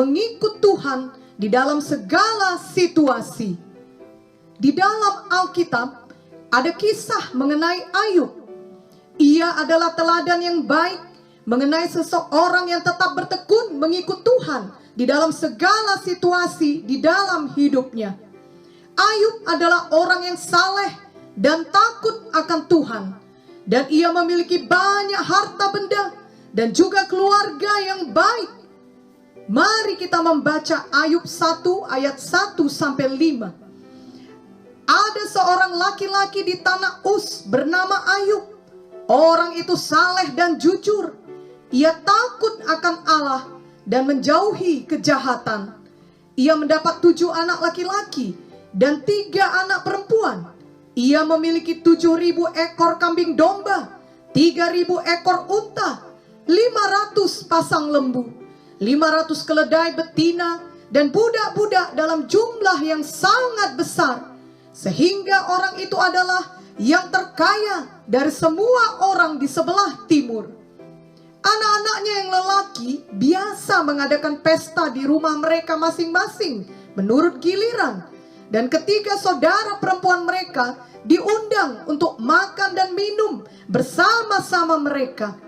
mengikut Tuhan di dalam segala situasi. Di dalam Alkitab ada kisah mengenai Ayub. Ia adalah teladan yang baik mengenai seseorang yang tetap bertekun mengikut Tuhan di dalam segala situasi di dalam hidupnya. Ayub adalah orang yang saleh dan takut akan Tuhan, dan ia memiliki banyak harta benda dan juga keluarga yang baik. Mari kita membaca Ayub 1 ayat 1 sampai 5. Ada seorang laki-laki di tanah Uz bernama Ayub. Orang itu saleh dan jujur. Ia takut akan Allah dan menjauhi kejahatan. Ia mendapat 7 anak laki-laki dan 3 anak perempuan. Ia memiliki 7.000 ekor kambing domba, 3.000 ekor unta, 500 pasang lembu, 500 keledai betina, dan budak-budak dalam jumlah yang sangat besar. Sehingga orang itu adalah yang terkaya dari semua orang di sebelah timur. Anak-anaknya yang lelaki biasa mengadakan pesta di rumah mereka masing-masing menurut giliran. Dan ketiga saudara perempuan mereka diundang untuk makan dan minum bersama-sama mereka.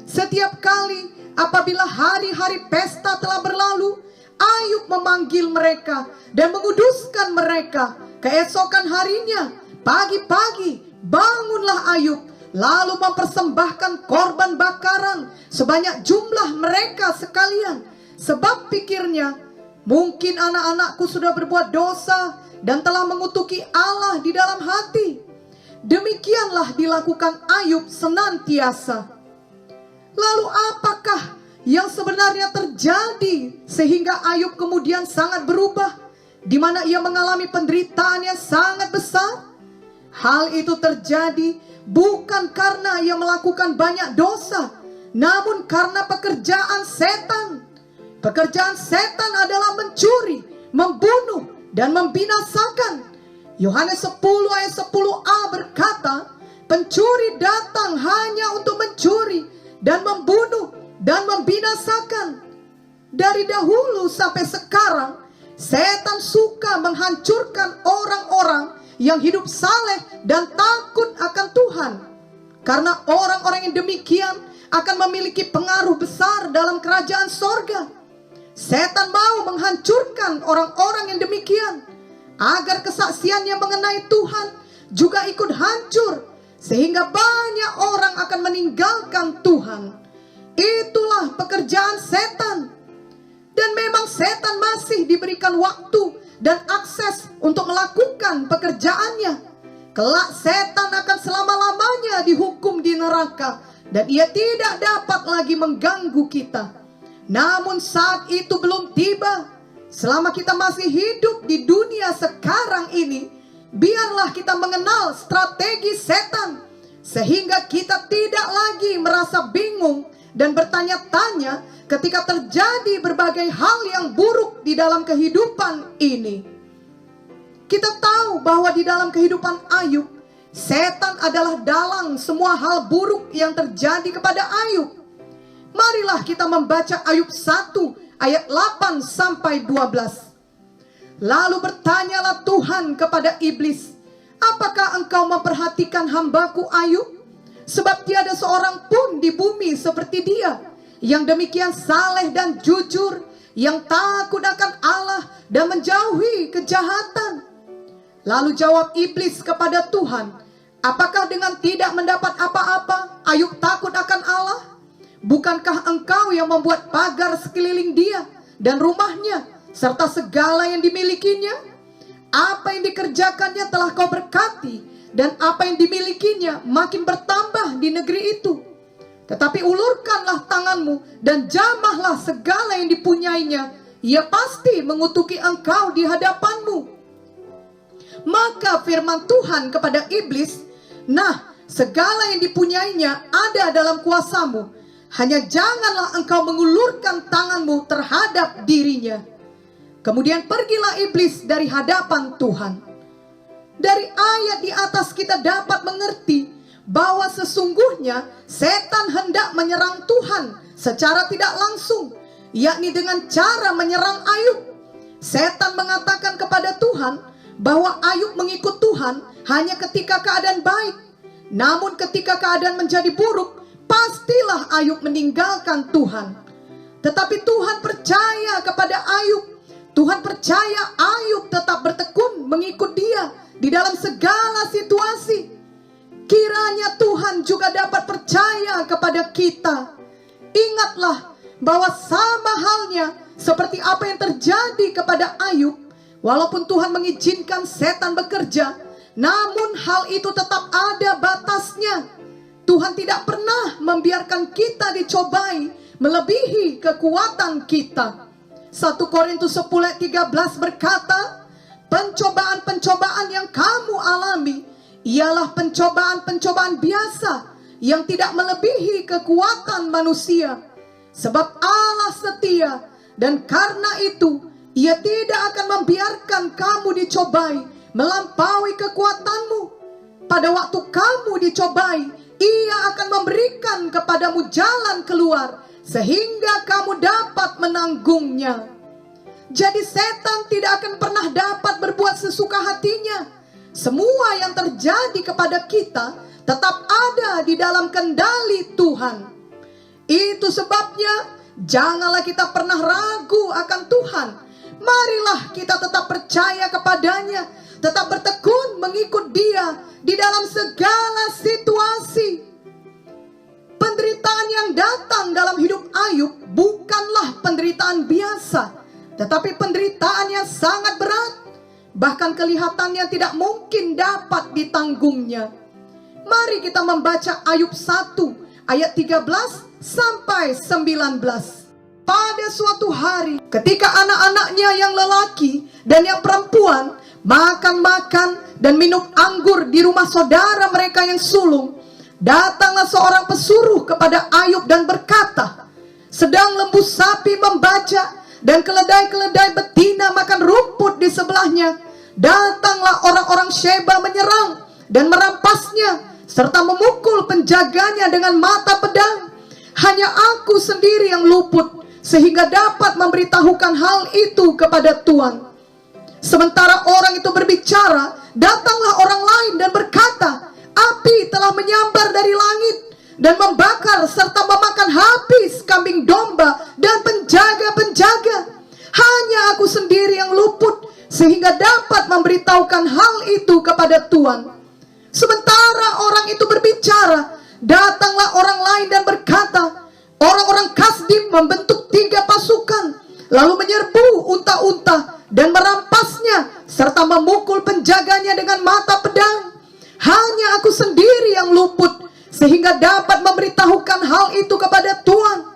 Setiap kali apabila hari-hari pesta telah berlalu, Ayub memanggil mereka dan menguduskan mereka. Keesokan harinya, pagi-pagi, bangunlah Ayub, lalu mempersembahkan korban bakaran sebanyak jumlah mereka sekalian. Sebab pikirnya, mungkin anak-anakku sudah berbuat dosa dan telah mengutuki Allah di dalam hati. Demikianlah dilakukan Ayub senantiasa. Lalu apakah yang sebenarnya terjadi sehingga Ayub kemudian sangat berubah, di mana ia mengalami penderitaan yang sangat besar? Hal itu terjadi bukan karena ia melakukan banyak dosa, namun karena pekerjaan setan. Pekerjaan setan adalah mencuri, membunuh, dan membinasakan. Yohanes 10 ayat 10a berkata, pencuri datang hanya untuk mencuri dan membunuh dan membinasakan. Dari dahulu sampai sekarang, setan suka menghancurkan orang-orang yang hidup saleh dan takut akan Tuhan. Karena orang-orang yang demikian akan memiliki pengaruh besar dalam kerajaan sorga. Setan mau menghancurkan orang-orang yang demikian, agar kesaksiannya mengenai Tuhan juga ikut hancur, sehingga banyak orang akan meninggalkan Tuhan. Itulah pekerjaan setan. Dan memang setan masih diberikan waktu dan akses untuk melakukan pekerjaannya. Kelak setan akan selama-lamanya dihukum di neraka, dan ia tidak dapat lagi mengganggu kita. Namun saat itu belum tiba. Selama kita masih hidup di dunia sekarang ini, biarlah kita mengenal strategi setan, sehingga kita tidak lagi merasa bingung dan bertanya-tanya ketika terjadi berbagai hal yang buruk di dalam kehidupan ini. Kita tahu bahwa di dalam kehidupan Ayub, setan adalah dalang semua hal buruk yang terjadi kepada Ayub. Marilah kita membaca Ayub 1 ayat 8 sampai 12. Lalu bertanyalah Tuhan kepada iblis, apakah engkau memperhatikan hambaku Ayub? Sebab tiada seorang pun di bumi seperti dia, yang demikian saleh dan jujur, yang takut akan Allah dan menjauhi kejahatan. Lalu jawab iblis kepada Tuhan, apakah dengan tidak mendapat apa-apa Ayub takut akan Allah? Bukankah engkau yang membuat pagar sekeliling dia dan rumahnya, serta segala yang dimilikinya? Apa yang dikerjakannya telah kau berkati, dan apa yang dimilikinya makin bertambah di negeri itu. Tetapi ulurkanlah tanganmu dan jamahlah segala yang dipunyainya. Ia pasti mengutuki engkau di hadapanmu. Maka firman Tuhan kepada iblis, nah, segala yang dipunyainya ada dalam kuasamu. Hanya janganlah engkau mengulurkan tanganmu terhadap dirinya. Kemudian pergilah iblis dari hadapan Tuhan. Dari ayat di atas kita dapat mengerti bahwa sesungguhnya setan hendak menyerang Tuhan secara tidak langsung. yakni dengan cara menyerang Ayub. Setan mengatakan kepada Tuhan bahwa Ayub mengikut Tuhan hanya ketika keadaan baik. Namun ketika keadaan menjadi buruk, pastilah Ayub meninggalkan Tuhan. Tetapi Tuhan percaya kepada Ayub. Tuhan percaya Ayub tetap bertekun mengikut Dia di dalam segala situasi. Kiranya Tuhan juga dapat percaya kepada kita. Ingatlah bahwa sama halnya seperti apa yang terjadi kepada Ayub. Walaupun Tuhan mengizinkan setan bekerja, namun hal itu tetap ada batasnya. Tuhan tidak pernah membiarkan kita dicobai melebihi kekuatan kita. 1 Korintus 10 ayat 13 berkata, pencobaan-pencobaan yang kamu alami ialah pencobaan-pencobaan biasa yang tidak melebihi kekuatan manusia. Sebab Allah setia, dan karena itu Ia tidak akan membiarkan kamu dicobai melampaui kekuatanmu. Pada waktu kamu dicobai, Ia akan memberikan kepadamu jalan keluar sehingga kamu dapat menanggungnya. Jadi setan tidak akan pernah dapat berbuat sesuka hatinya. Semua yang terjadi kepada kita tetap ada di dalam kendali Tuhan. Itu sebabnya janganlah kita pernah ragu akan Tuhan. Marilah kita tetap percaya kepadanya, tetap bertekun mengikut Dia di dalam segala situasi. Penderitaan yang datang dalam hidup Ayub bukanlah penderitaan biasa, tetapi penderitaan yang sangat berat. Bahkan kelihatannya tidak mungkin dapat ditanggungnya. Mari kita membaca Ayub 1 ayat 13 sampai 19. Pada suatu hari, ketika anak-anaknya yang lelaki dan yang perempuan makan-makan dan minum anggur di rumah saudara mereka yang sulung, datanglah seorang pesuruh kepada Ayub dan berkata, sedang lembu sapi membaca dan keledai-keledai betina makan rumput di sebelahnya, datanglah orang-orang Sheba menyerang dan merampasnya serta memukul penjaganya dengan mata pedang. Hanya aku sendiri yang luput sehingga dapat memberitahukan hal itu kepada Tuan. Sementara orang itu berbicara, datanglah orang lain dan berkata, api telah menyambar dari langit dan membakar serta memakan habis kambing domba dan penjaga-penjaga. Hanya aku sendiri yang luput sehingga dapat memberitahukan hal itu kepada Tuan. Sementara orang itu berbicara, datanglah orang lain dan berkata, orang-orang Kasdim membentuk 3 pasukan, lalu menyerbu unta-unta dan merampasnya serta memukul penjaganya dengan mata pedang. Hanya aku sendiri yang luput sehingga dapat memberitahukan hal itu kepada Tuan.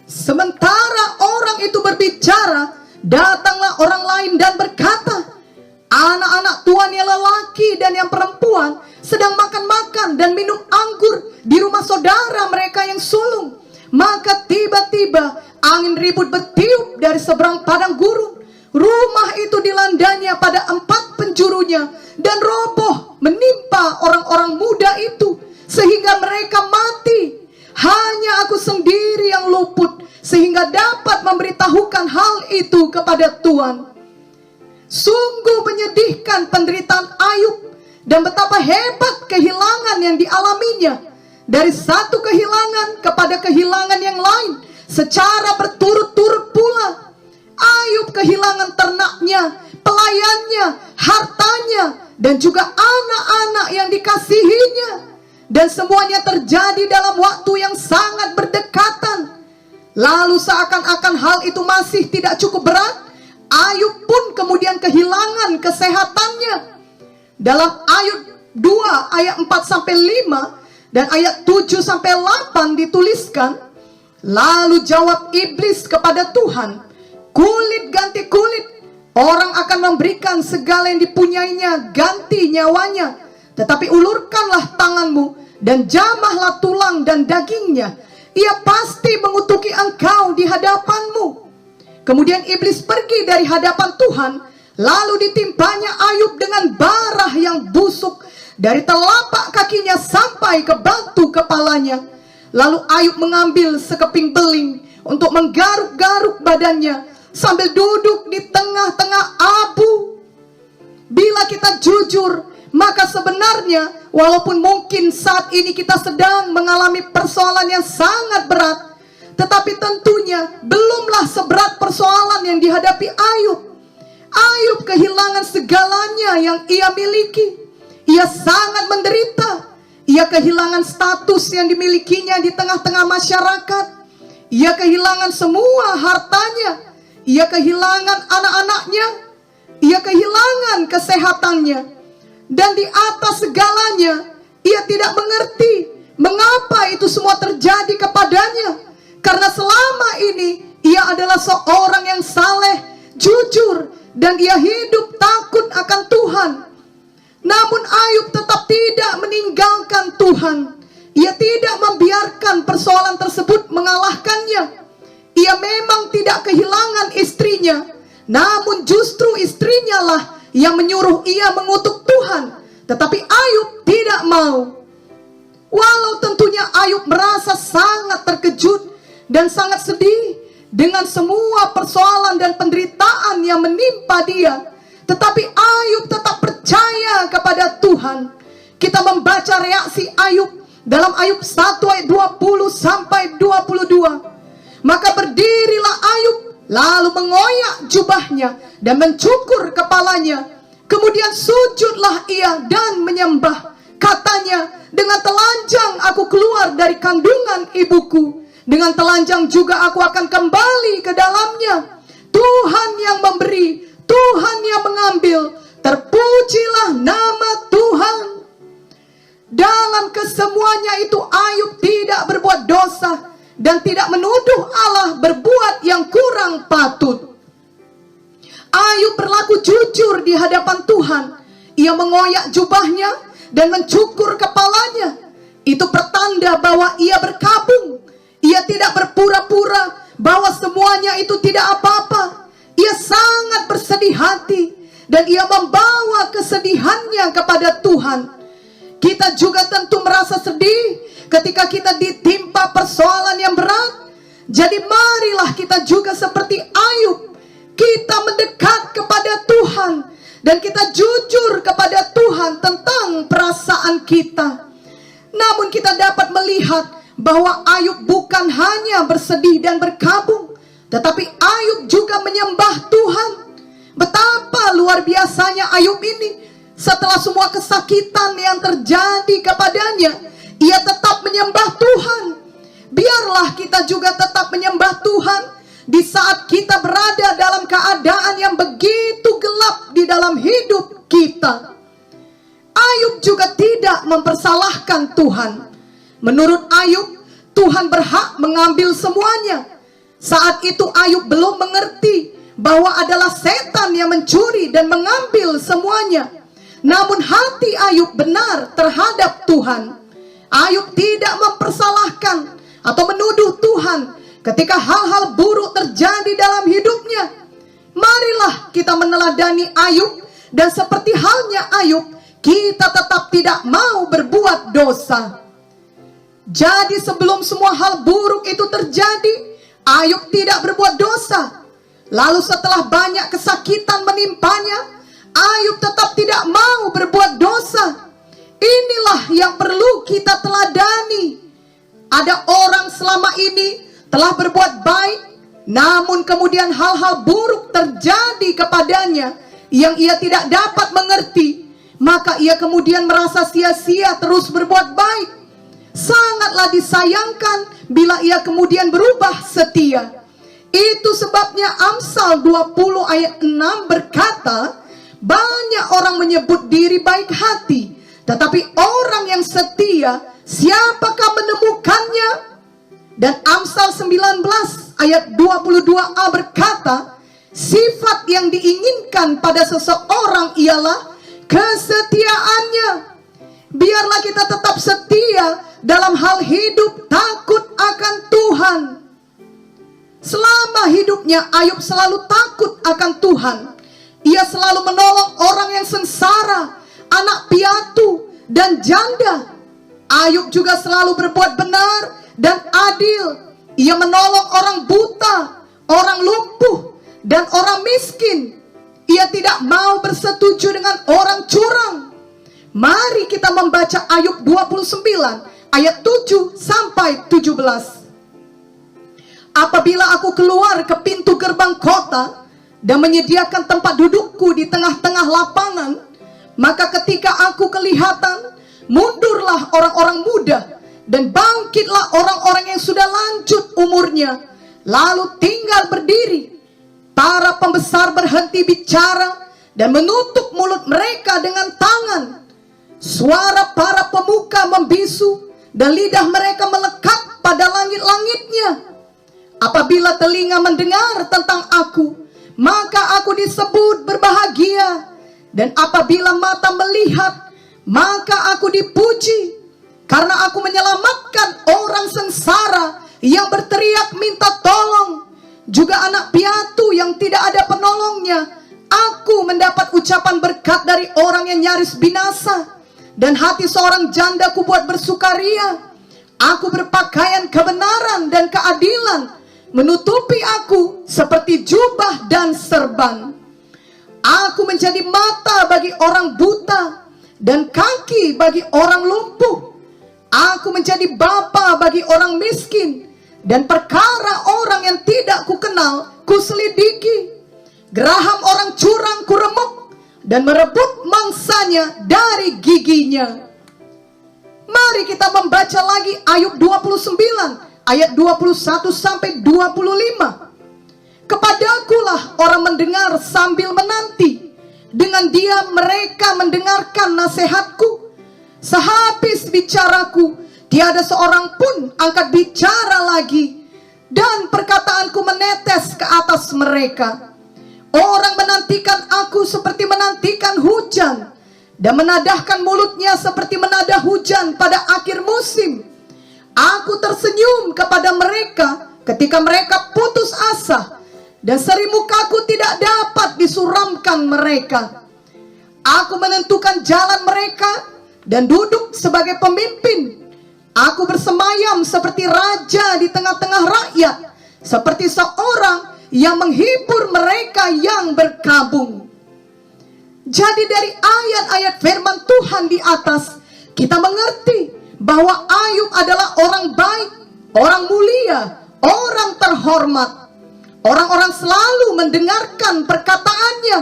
Sementara orang itu berbicara, datanglah orang lain dan berkata, anak-anak Tuan yang lelaki dan yang perempuan sedang makan-makan dan minum anggur di rumah saudara mereka yang sulung. Maka tiba-tiba angin ribut bertiup dari seberang padang gurun. Rumah itu dilandanya pada 4 penjurunya dan roboh menimpa orang-orang muda itu sehingga mereka mati. Hanya aku sendiri yang luput sehingga dapat memberitahukan hal itu kepada Tuan. Sungguh menyedihkan penderitaan Ayub dan betapa hebat kehilangan yang dialaminya. Dari satu kehilangan kepada kehilangan yang lain secara berturut-turut pula. Ayub kehilangan ternaknya, pelayannya, hartanya, dan juga anak-anak yang dikasihinya. Dan semuanya terjadi dalam waktu yang sangat berdekatan. Lalu seakan-akan hal itu masih tidak cukup berat, Ayub pun kemudian kehilangan kesehatannya. Dalam Ayub 2 ayat 4-5 dan ayat 7-8 dituliskan, lalu jawab iblis kepada Tuhan, kulit ganti kulit, orang akan memberikan segala yang dipunyainya ganti nyawanya. Tetapi ulurkanlah tanganmu dan jamahlah tulang dan dagingnya, ia pasti mengutuki engkau di hadapanmu. Kemudian iblis pergi dari hadapan Tuhan, lalu ditimpanya Ayub dengan bara yang busuk dari telapak kakinya sampai ke batu kepalanya. Lalu Ayub mengambil sekeping beling, untuk menggaruk-garuk badannya sambil duduk di tengah-tengah abu. Bila kita jujur, maka sebenarnya walaupun mungkin saat ini kita sedang mengalami persoalan yang sangat berat, tetapi tentunya belumlah seberat persoalan yang dihadapi Ayub. Ayub kehilangan segalanya yang ia miliki. Ia sangat menderita. Ia kehilangan status yang dimilikinya di tengah-tengah masyarakat. Ia kehilangan semua hartanya. Ia kehilangan anak-anaknya. Ia kehilangan kesehatannya. Dan di atas segalanya, ia tidak mengerti mengapa itu semua terjadi kepadanya. Karena selama ini ia adalah seorang yang saleh, jujur, dan ia hidup takut akan Tuhan. Namun Ayub tetap tidak meninggalkan Tuhan. Ia tidak membiarkan persoalan tersebut mengalahkannya. Ia memang tidak kehilangan istrinya, namun justru istrinya lah yang menyuruh ia mengutuk Tuhan. Tetapi Ayub tidak mau. Walau tentunya Ayub merasa sangat terkejut dan sangat sedih dengan semua persoalan dan penderitaan yang menimpa dia, tetapi Ayub tetap percaya kepada Tuhan. Kita membaca reaksi Ayub dalam Ayub 1 ayat 20 sampai 22. Maka berdirilah Ayub, lalu mengoyak jubahnya dan mencukur kepalanya. Kemudian sujudlah ia dan menyembah. Katanya, dengan telanjang aku keluar dari kandungan ibuku, dengan telanjang juga aku akan kembali ke dalamnya. Tuhan yang memberi, Tuhan yang mengambil, terpujilah nama Tuhan. Dalam kesemuanya itu Ayub tidak berbuat dosa dan tidak menuduh Allah berbuat yang kurang patut. Ayub berlaku jujur di hadapan Tuhan. Ia mengoyak jubahnya dan mencukur kepalanya. Itu pertanda bahwa ia berkabung. Ia tidak berpura-pura bahwa semuanya itu tidak apa-apa. Ia sangat bersedih hati dan ia membawa kesedihannya kepada Tuhan. Kita juga tentu merasa sedih ketika kita ditimpa persoalan yang berat. Jadi marilah kita juga seperti Ayub. Kita mendekat kepada Tuhan dan kita jujur kepada Tuhan tentang perasaan kita. Namun kita dapat melihat bahwa Ayub bukan hanya bersedih dan berkabung, tetapi Ayub juga menyembah Tuhan. Betapa luar biasanya Ayub ini. Setelah semua kesakitan yang terjadi kepadanya, ia tetap menyembah Tuhan. Biarlah kita juga tetap menyembah Tuhan di saat kita berada dalam keadaan yang begitu gelap di dalam hidup kita. Ayub juga tidak mempersalahkan Tuhan. Menurut Ayub, Tuhan berhak mengambil semuanya. Saat itu Ayub belum mengerti bahwa adalah setan yang mencuri dan mengambil semuanya. Namun hati Ayub benar terhadap Tuhan. Ayub tidak mempersalahkan atau menuduh Tuhan ketika hal-hal buruk terjadi dalam hidupnya. Marilah kita meneladani Ayub, dan seperti halnya Ayub, kita tetap tidak mau berbuat dosa. Jadi sebelum semua hal buruk itu terjadi, Ayub tidak berbuat dosa. Lalu setelah banyak kesakitan menimpanya, Ayub tetap tidak mau berbuat dosa. Inilah yang perlu kita teladani. Ada orang selama ini telah berbuat baik, namun kemudian hal-hal buruk terjadi kepadanya yang ia tidak dapat mengerti. Maka ia kemudian merasa sia-sia terus berbuat baik. Sangatlah disayangkan bila ia kemudian berubah setia. Itu sebabnya Amsal 20 ayat 6 berkata, banyak orang menyebut diri baik hati, tetapi orang yang setia, siapakah menemukannya? Dan Amsal 19 ayat 22a berkata, sifat yang diinginkan pada seseorang ialah kesetiaannya. Biarlah kita tetap setia dalam hal hidup takut akan Tuhan. Selama hidupnya Ayub selalu takut akan Tuhan. Ia selalu menolong orang yang sengsara, anak piatu, dan janda. Ayub juga selalu berbuat benar dan adil. Ia menolong orang buta, orang lumpuh, dan orang miskin. Ia tidak mau bersetuju dengan orang curang. Mari kita membaca Ayub 29 ayat 7 sampai 17. Apabila aku keluar ke pintu gerbang kota dan menyediakan tempat dudukku di tengah-tengah lapangan, maka ketika aku kelihatan, mundurlah orang-orang muda dan bangkitlah orang-orang yang sudah lanjut umurnya, lalu tinggal berdiri. Para pembesar berhenti bicara dan menutup mulut mereka dengan tangan. Suara para pemuka membisu dan lidah mereka melekat pada langit-langitnya. Apabila telinga mendengar tentang aku, maka aku disebut berbahagia. Dan apabila mata melihat, maka aku dipuji. Karena aku menyelamatkan orang sengsara yang berteriak minta tolong. Juga anak piatu yang tidak ada penolongnya. Aku mendapat ucapan berkat dari orang yang nyaris binasa. Dan hati seorang janda ku buat bersukaria. Aku berpakaian kebenaran dan keadilan, menutupi aku seperti jubah dan serban. Aku menjadi mata bagi orang buta dan kaki bagi orang lumpuh. Aku menjadi bapa bagi orang miskin, dan perkara orang yang tidak kukenal kuselidiki. Geraham orang curang kuremuk dan merebut mangsanya dari giginya. Mari kita membaca lagi Ayub 29 ayat 21 sampai 25. Kepadakulah orang mendengar sambil menanti. Dengan diam mereka mendengarkan nasihatku. Sehabis bicaraku, tiada seorang pun angkat bicara lagi. Dan perkataanku menetes ke atas mereka. Orang menantikan aku seperti menantikan hujan, dan menadahkan mulutnya seperti menadah hujan pada akhir musim. Aku tersenyum kepada mereka ketika mereka putus asa, dan seri mukaku tidak dapat disuramkan mereka. Aku menentukan jalan mereka dan duduk sebagai pemimpin. Aku bersemayam seperti raja di tengah-tengah rakyat, seperti seorang yang menghibur mereka yang berkabung. Jadi dari ayat-ayat firman Tuhan di atas, kita mengerti bahwa Ayub adalah orang baik, orang mulia, orang terhormat. Orang-orang selalu mendengarkan perkataannya.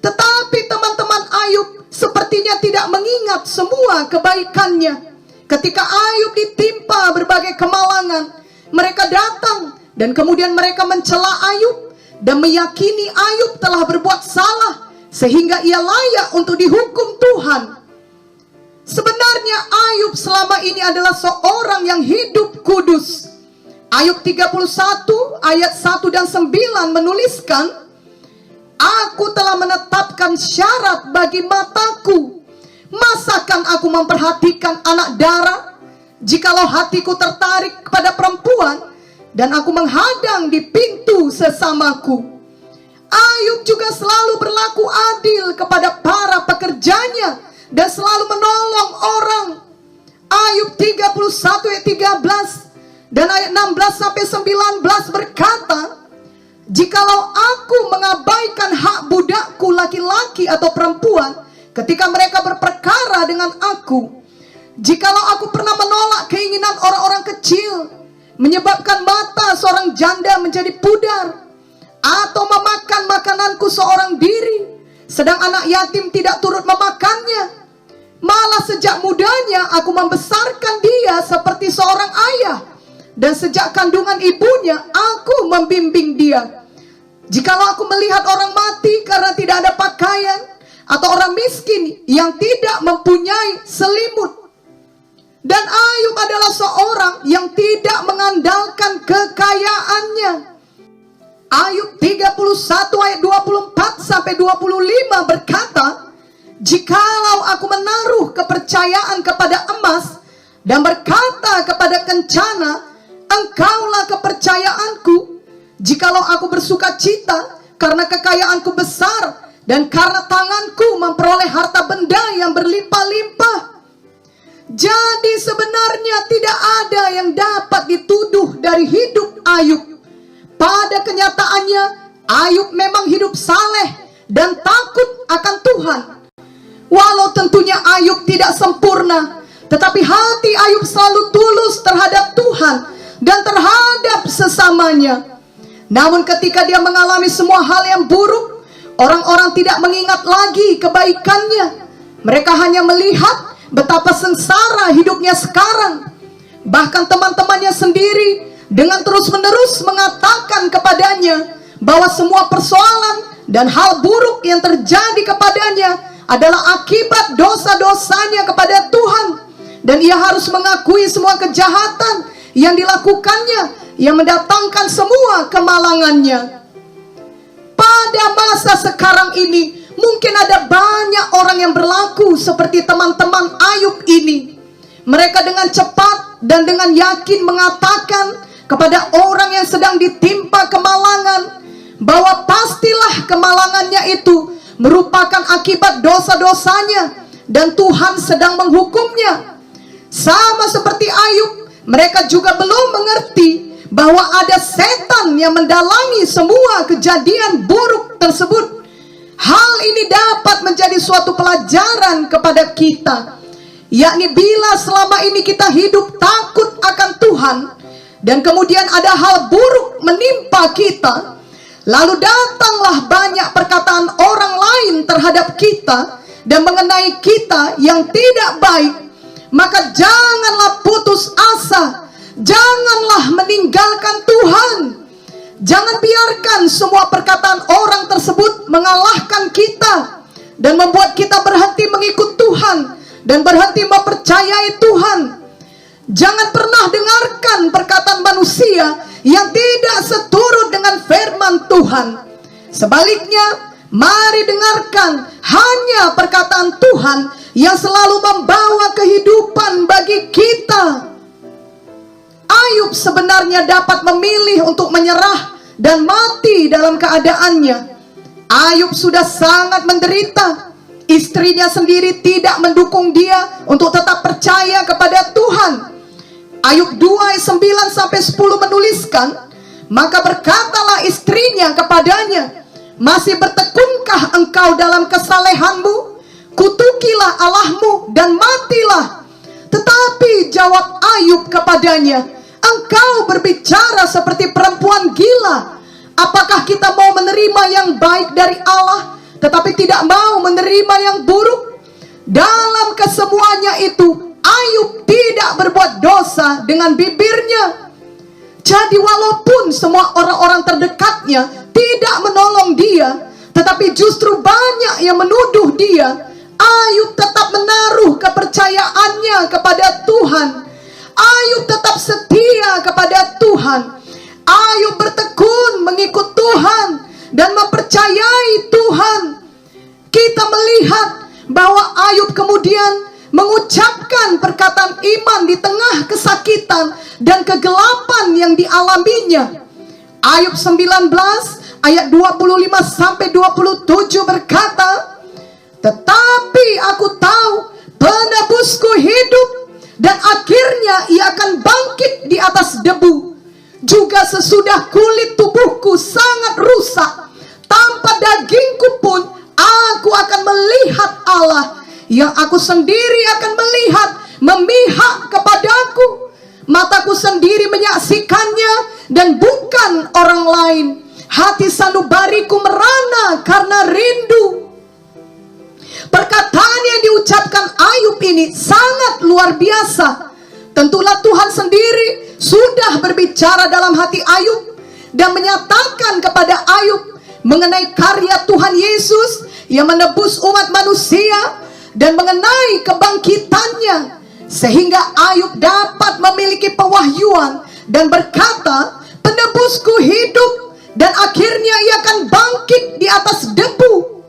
Tetapi teman-teman Ayub sepertinya tidak mengingat semua kebaikannya. Ketika Ayub ditimpa berbagai kemalangan, mereka datang dan kemudian mereka mencela Ayub dan meyakini Ayub telah berbuat salah sehingga ia layak untuk dihukum Tuhan. Sebenarnya Ayub selama ini adalah seorang yang hidup kudus. Ayub 31 ayat 1 dan 9 menuliskan, Aku telah menetapkan syarat bagi mataku. Masakan aku memperhatikan anak darah? Jikalau hatiku tertarik kepada perempuan, dan aku menghadang di pintu sesamaku. Ayub juga selalu berlaku adil kepada para pekerjanya dan selalu menolong orang. Ayub 31 ayat 13 dan ayat 16 sampai 19 berkata, Jikalau aku mengabaikan hak budakku laki-laki atau perempuan ketika mereka berperkara dengan aku, jikalau aku pernah menolak keinginan orang-orang kecil, menyebabkan mata seorang janda menjadi pudar, atau memakan makananku seorang diri, sedang anak yatim tidak turut memakannya, malah sejak mudanya aku membesarkan dia seperti seorang ayah, dan sejak kandungan ibunya aku membimbing dia. Jikalau aku melihat orang mati karena tidak ada pakaian, atau orang miskin yang tidak mempunyai selimut. Dan Ayub adalah seorang yang tidak mengandalkan kekayaannya. Ayub 31 ayat 24 sampai 25 berkata, Jikalau aku menaruh kepercayaan kepada emas dan berkata kepada kencana, Engkaulah kepercayaanku. Jikalau aku bersuka cita karena kekayaanku besar dan karena tanganku memperoleh harta benda yang berlimpah-limpah. Jadi sebenarnya Sebenarnya tidak ada yang dapat dituduh dari hidup Ayub. Pada kenyataannya, Ayub memang hidup saleh dan takut akan Tuhan. Walau tentunya Ayub tidak sempurna, tetapi hati Ayub selalu tulus terhadap Tuhan dan terhadap sesamanya. Namun ketika dia mengalami semua hal yang buruk, orang-orang tidak mengingat lagi kebaikannya. Mereka hanya melihat betapa sengsara hidupnya sekarang. Bahkan teman-temannya sendiri dengan terus-menerus mengatakan kepadanya bahwa semua persoalan dan hal buruk yang terjadi kepadanya adalah akibat dosa-dosanya kepada Tuhan. Dan ia harus mengakui semua kejahatan yang dilakukannya, yang mendatangkan semua kemalangannya. Pada masa sekarang ini, mungkin ada banyak orang yang berlaku seperti teman-teman Ayub ini. Mereka dengan cepat dan dengan yakin mengatakan kepada orang yang sedang ditimpa kemalangan bahwa pastilah kemalangannya itu merupakan akibat dosa-dosanya dan Tuhan sedang menghukumnya. Sama seperti Ayub, mereka juga belum mengerti bahwa ada setan yang mendalangi semua kejadian buruk tersebut. Hal ini dapat menjadi suatu pelajaran kepada kita, yakni bila selama ini kita hidup takut akan Tuhan, dan kemudian ada hal buruk menimpa kita, lalu datanglah banyak perkataan orang lain terhadap kita dan mengenai kita yang tidak baik, maka janganlah putus asa, janganlah meninggalkan Tuhan. Jangan biarkan semua perkataan orang tersebut mengalahkan kita dan membuat kita berhenti mengikut Tuhan dan berhenti mempercayai Tuhan. Jangan pernah dengarkan perkataan manusia yang tidak seturut dengan firman Tuhan. Sebaliknya, mari dengarkan hanya perkataan Tuhan yang selalu membawa kehidupan bagi kita. Ayub sebenarnya dapat memilih untuk menyerah dan mati dalam keadaannya. Ayub sudah sangat menderita. Istrinya sendiri tidak mendukung dia untuk tetap percaya kepada Tuhan. Ayub 2 ayat 9-10 menuliskan, maka berkatalah istrinya kepadanya, masih bertekunkah engkau dalam kesalehanmu? Kutukilah Allahmu dan matilah. Tetapi jawab Ayub kepadanya, engkau berbicara seperti perempuan gila. Apakah kita mau menerima yang baik dari Allah, tetapi tidak mau menerima yang buruk? Dalam kesemuanya itu, Ayub tidak berbuat dosa dengan bibirnya. Jadi walaupun semua orang-orang terdekatnya tidak menolong dia, tetapi justru banyak yang menuduh dia, Ayub tetap menaruh kepercayaannya kepada Tuhan. Ayub tetap setia kepada Tuhan. Ayub bertekun mengikut Tuhan dan mempercayai Tuhan. Kita melihat bahwa Ayub kemudian mengucapkan perkataan iman di tengah kesakitan dan kegelapan yang dialaminya. Ayub 19 ayat 25-27 berkata, tetapi aku tahu penebusku hidup, dan akhirnya ia akan bangkit di atas debu. Juga sesudah kulit tubuhku sangat rusak, tanpa dagingku pun aku akan melihat Allah, yang aku sendiri akan melihat memihak kepadaku. Mataku sendiri menyaksikannya dan bukan orang lain. Hati sanubariku merana karena rindu. Perkataan yang diucapkan Ayub ini sangat luar biasa. Tentulah Tuhan sendiri sudah berbicara dalam hati Ayub dan menyatakan kepada Ayub mengenai karya Tuhan Yesus yang menebus umat manusia dan mengenai kebangkitannya, sehingga Ayub dapat memiliki pewahyuan dan berkata, penebusku hidup dan akhirnya ia akan bangkit di atas debu.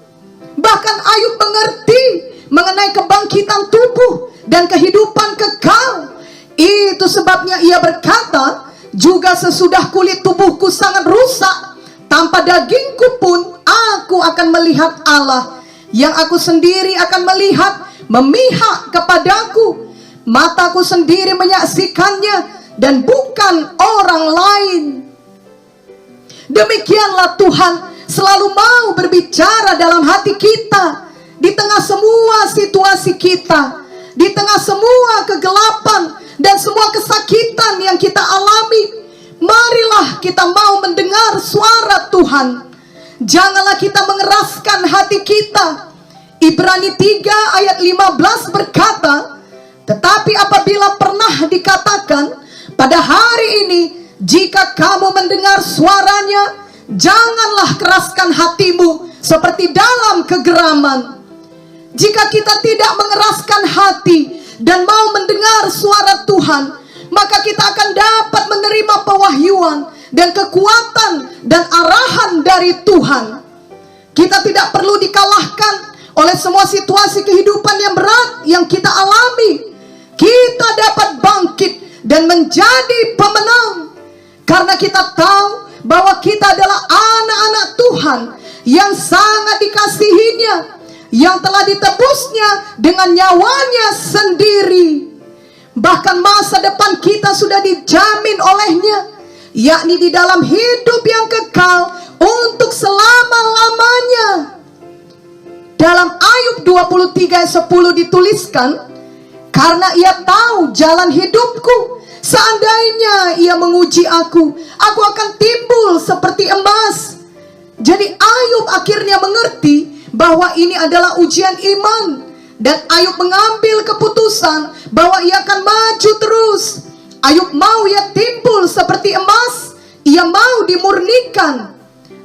Bahkan Ayub mengerti mengenai kebangkitan tubuh dan kehidupan kekal. Itu sebabnya ia berkata, juga sesudah kulit tubuhku sangat rusak, tanpa dagingku pun aku akan melihat Allah, yang aku sendiri akan melihat memihak kepadaku. mataku sendiri menyaksikannya dan bukan orang lain. Demikianlah Tuhan selalu mau berbicara dalam hati kita, di tengah semua situasi kita, di tengah semua kegelapan dan semua kesakitan yang kita alami. Marilah kita mau mendengar suara Tuhan. Janganlah kita mengeraskan hati kita. Ibrani 3 ayat 15 berkata, tetapi apabila pernah dikatakan, pada hari ini jika kamu mendengar suaranya, janganlah keraskan hatimu seperti dalam kegeraman. Jika kita tidak mengeraskan hati dan mau mendengar suara Tuhan, maka kita akan dapat menerima pewahyuan dan kekuatan dan arahan dari Tuhan. Kita tidak perlu dikalahkan oleh semua situasi kehidupan yang berat yang kita alami. Kita dapat bangkit dan menjadi pemenang, karena kita tahu bahwa kita adalah anak-anak Tuhan yang sangat dikasihinya, yang telah ditebusnya dengan nyawanya sendiri. Bahkan masa depan kita sudah dijamin olehnya, yakni di dalam hidup yang kekal untuk selama-lamanya. Dalam Ayub 23 ayat 10 dituliskan, karena ia tahu jalan hidupku, seandainya ia menguji aku akan timbul seperti emas. Jadi Ayub akhirnya mengerti bahwa ini adalah ujian iman, dan Ayub mengambil keputusan bahwa ia akan maju terus. Ayub mau ia timbul seperti emas, ia mau dimurnikan.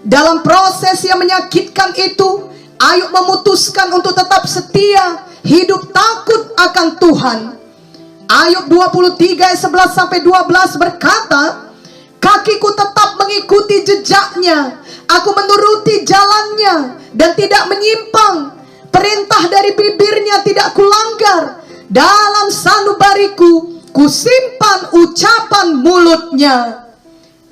Dalam proses yang menyakitkan itu, Ayub memutuskan untuk tetap setia, hidup takut akan Tuhan. Ayub 23 ayat 11 sampai 12 berkata, kakiku tetap mengikuti jejaknya, aku menuruti jalannya dan tidak menyimpang. Perintah dari bibirnya tidak kulanggar, dalam sanubariku kusimpan ucapan mulutnya.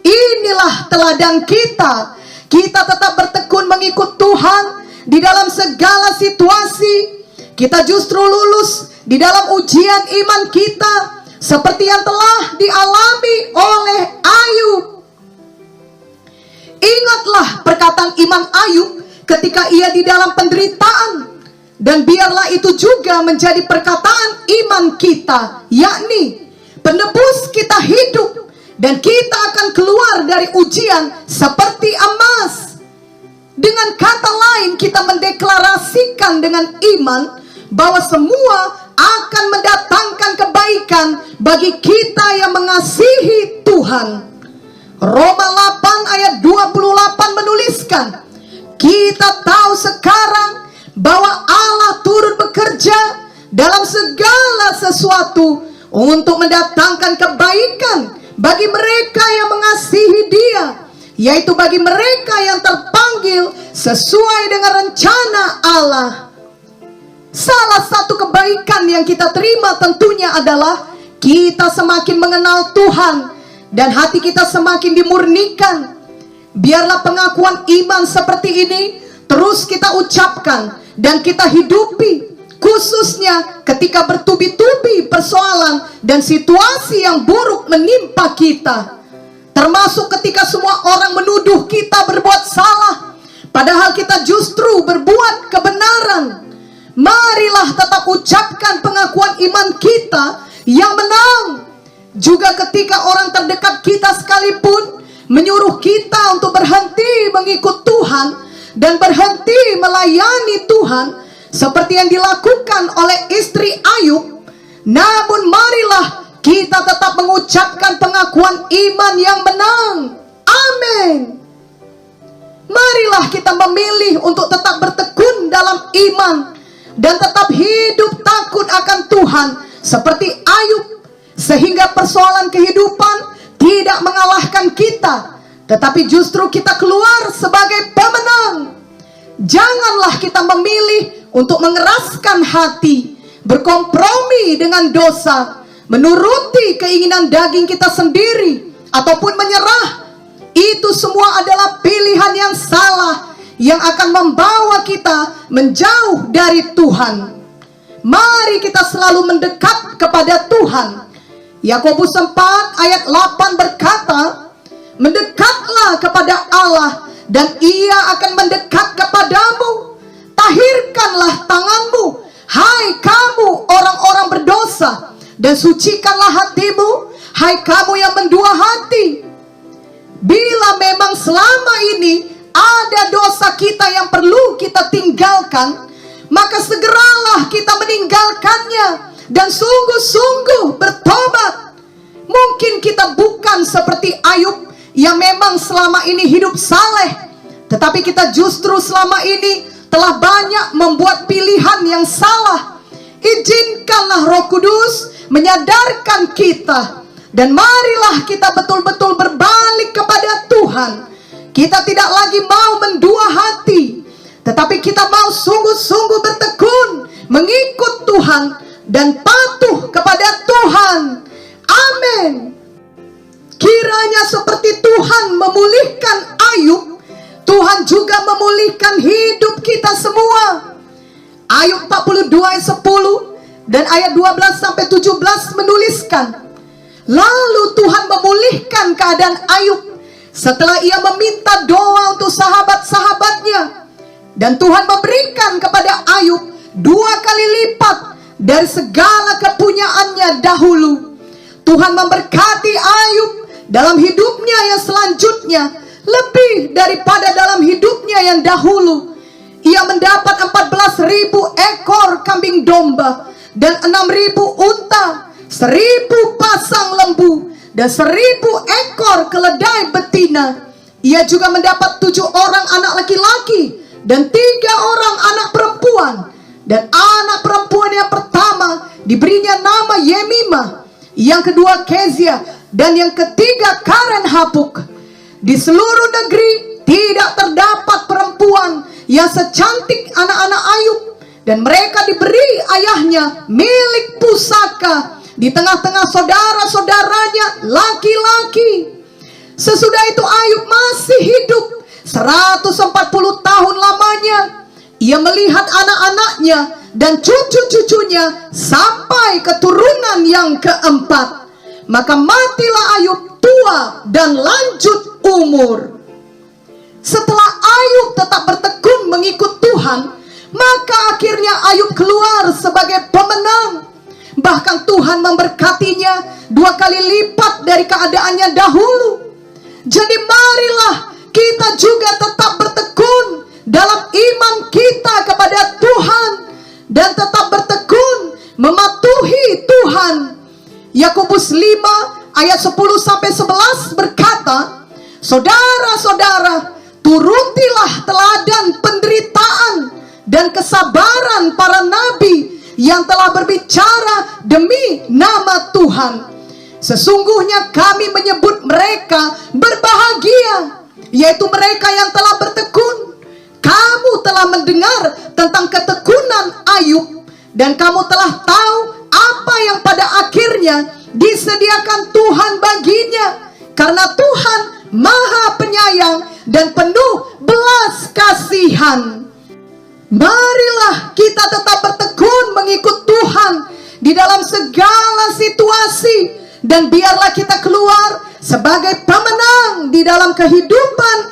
Inilah teladan kita. Kita tetap bertekun mengikut Tuhan di dalam segala situasi. Kita justru lulus di dalam ujian iman kita, seperti yang telah dialami oleh Ayub. Ingatlah perkataan iman Ayub ketika ia di dalam penderitaan, dan biarlah itu juga menjadi perkataan iman kita, yakni penebus kita hidup, dan kita akan keluar dari ujian seperti emas. Dengan kata lain, kita mendeklarasikan dengan iman bahwa semua akan mendatangkan kebaikan bagi kita yang mengasihi Tuhan. Roma 8 ayat 28 menuliskan, kita tahu sekarang bahwa Allah turut bekerja dalam segala sesuatu untuk mendatangkan kebaikan bagi mereka yang mengasihi Dia, yaitu bagi mereka yang terpanggil sesuai dengan rencana Allah. Salah satu kebaikan yang kita terima tentunya adalah kita semakin mengenal Tuhan dan hati kita semakin dimurnikan. Biarlah pengakuan iman seperti ini terus kita ucapkan dan kita hidupi, khususnya ketika bertubi-tubi persoalan dan situasi yang buruk menimpa kita. Termasuk ketika semua orang menuduh kita berbuat salah, padahal kita justru berbuat kebenaran. Marilah tetap ucapkan pengakuan iman kita yang menang. Juga ketika orang terdekat kita sekalipun menyuruh kita untuk berhenti mengikut Tuhan dan berhenti melayani Tuhan, seperti yang dilakukan oleh istri Ayub, namun marilah kita tetap mengucapkan pengakuan iman yang menang. Amin. Marilah kita memilih untuk tetap bertekun dalam iman dan tetap hidup takut akan Tuhan seperti Ayub, sehingga persoalan kehidupan tidak mengalahkan kita, tetapi justru kita keluar sebagai pemenang. Janganlah kita memilih untuk mengeraskan hati, berkompromi dengan dosa, menuruti keinginan daging kita sendiri, ataupun menyerah. Itu semua adalah pilihan yang salah yang akan membawa kita menjauh dari Tuhan. Mari kita selalu mendekat kepada Tuhan. Yakobus 4 ayat 8 berkata, mendekatlah kepada Allah dan Ia akan mendekat kepadamu. Tahirkanlah tanganmu, hai kamu orang-orang berdosa, dan sucikanlah hatimu, hai kamu yang mendua hati. Bila memang selama ini ada dosa kita yang perlu kita tinggalkan, maka segeralah kita meninggalkannya dan sungguh-sungguh bertobat. Mungkin kita bukan seperti Ayub yang memang selama ini hidup saleh, tetapi kita justru selama ini telah banyak membuat pilihan yang salah. Izinkanlah Roh Kudus menyadarkan kita, dan marilah kita betul-betul berbalik kepada Tuhan. Kita tidak lagi mau mendua hati, tetapi kita mau sungguh-sungguh bertekun mengikut Tuhan dan patuh kepada Tuhan. Amin. Kiranya seperti Tuhan memulihkan Ayub, Tuhan juga memulihkan hidup kita semua. Ayub 42 ayat 10 dan ayat 12 sampai 17 menuliskan, lalu Tuhan memulihkan keadaan Ayub setelah ia meminta doa untuk sahabat-sahabatnya. Dan Tuhan memberikan kepada Ayub 2 kali lipat dari segala kepunyaannya dahulu. Tuhan memberkati Ayub dalam hidupnya yang selanjutnya lebih daripada dalam hidupnya yang dahulu. Ia mendapat 14.000 ekor kambing domba dan 6.000 unta, 1.000 pasang lembu dan 1.000 ekor keledai betina. Ia juga mendapat 7 orang anak laki-laki dan 3 orang anak perempuan. Dan anak perempuan yang pertama diberinya nama Yemimah, yang kedua Kezia, dan yang ketiga Karen Hapuk. Di seluruh negeri tidak terdapat perempuan yang secantik anak-anak Ayub, dan mereka diberi ayahnya milik pusaka di tengah-tengah saudara-saudaranya laki-laki. Sesudah itu Ayub masih hidup 140 tahun lamanya. Ia melihat anak-anaknya dan cucu-cucunya sampai keturunan yang keempat. Maka matilah Ayub tua dan lanjut umur. Setelah Ayub tetap bertekun mengikut Tuhan, maka akhirnya Ayub keluar sebagai pemenang. Bahkan Tuhan memberkatinya 2 kali lipat dari keadaannya dahulu. Jadi marilah kita juga tetap bertekun dalam iman kita kepada Tuhan dan tetap bertekun mematuhi Tuhan. Yakobus 5 ayat 10 sampai 11 berkata, saudara-saudara, turutilah teladan penderitaan dan kesabaran para nabi yang telah berbicara demi nama Tuhan. Sesungguhnya kami menyebut mereka berbahagia, yaitu mereka yang telah bertekun. Kamu telah mendengar tentang ketekunan Ayub, dan kamu telah tahu apa yang pada akhirnya disediakan Tuhan baginya, karena Tuhan Maha Penyayang dan penuh belas kasihan. Marilah kita tetap bertekun mengikut Tuhan di dalam segala situasi, dan biarlah kita keluar sebagai pemenang di dalam kehidupan